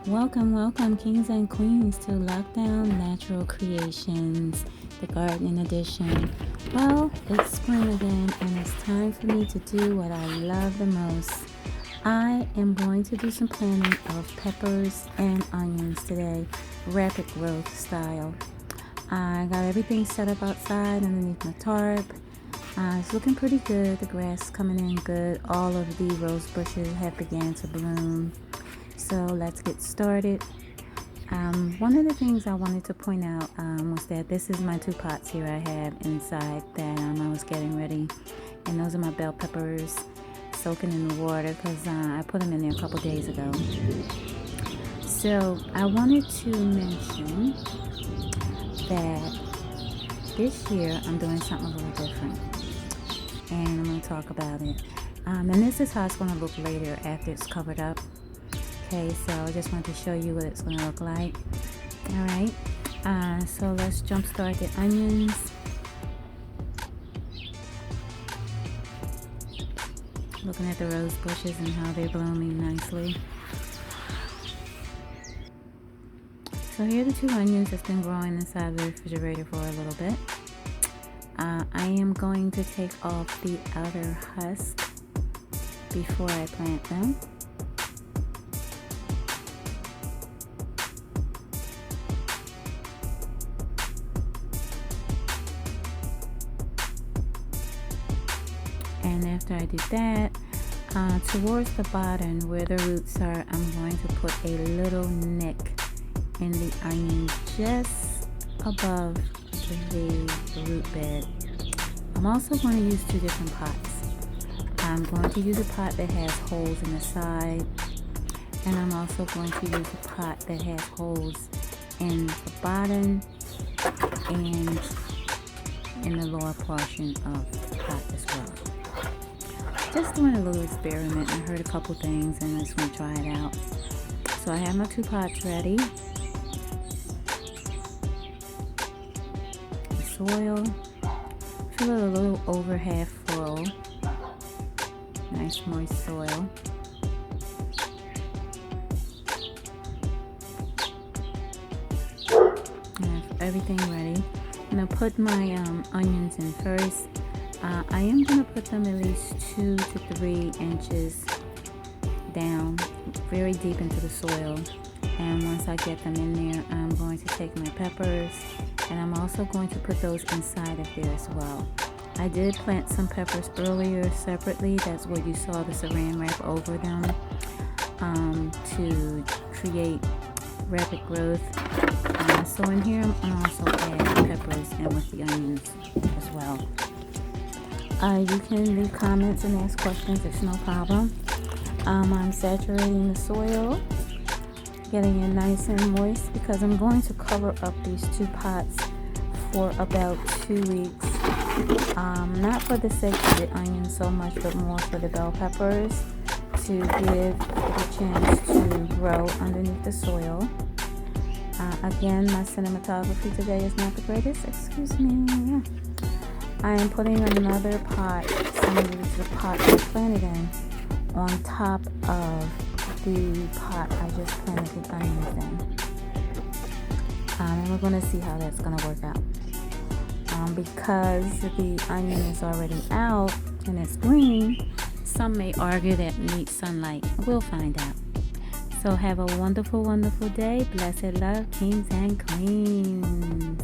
Welcome, kings and queens, to Lockdown Natural Creations, the gardening edition. Well, it's spring again, and it's time for me to do what I love the most. I am going to do some planting of peppers and onions today, rapid growth style. I got everything set up outside underneath my tarp. It's looking pretty good. The grass is coming in good. All of the rose bushes have began to bloom. So let's get started. One of the things I wanted to point out was that this is my 2 pots here I have inside that I was getting ready. And those are my bell peppers soaking in the water because I put them in there a couple days ago. So I wanted to mention that this year I'm doing something a little different. And I'm going to talk about it. And this is how it's going to look later after it's covered up. Okay, so I just want to show you what it's going to look like. Alright, so let's jump start the onions. Looking at the rose bushes and how they're blooming nicely. So here are the 2 onions that's been growing inside the refrigerator for a little bit. I am going to take off the outer husk before I plant them. And after I do that, towards the bottom where the roots are, I'm going to put a little nick in the onion just above the root bed. I'm also going to use 2 different pots. I'm going to use a pot that has holes in the side, and I'm also going to use a pot that has holes in the bottom and in the lower portion of the pot as well. Just doing a little experiment. I heard a couple things and I just want to try it out. So I have my 2 pots ready. The soil, fill it a little over half full. Nice moist soil. I have everything ready. I'm going to put my onions in first. I am going to put them at least 2 to 3 inches down, very deep into the soil. And once I get them in there, I'm going to take my peppers, and I'm also going to put those inside of there as well. I did plant some peppers earlier separately. That's what you saw the saran wrap over them to create rapid growth. So in here, I'm also add peppers and with the onions as well. You can leave comments and ask questions, it's no problem. I'm saturating the soil, getting it nice and moist because I'm going to cover up these 2 pots for about 2 weeks. Not for the sake of the onions so much, but more for the bell peppers to give it a chance to grow underneath the soil. Again, my cinematography today is not the greatest, excuse me. I am putting another pot, similar to the pot I planted in, on top of the pot I just planted the onions in. And we're going to see how that's going to work out. Because the onion is already out and it's green, some may argue that it needs sunlight. We'll find out. So have a wonderful, wonderful day. Blessed love, kings and queens.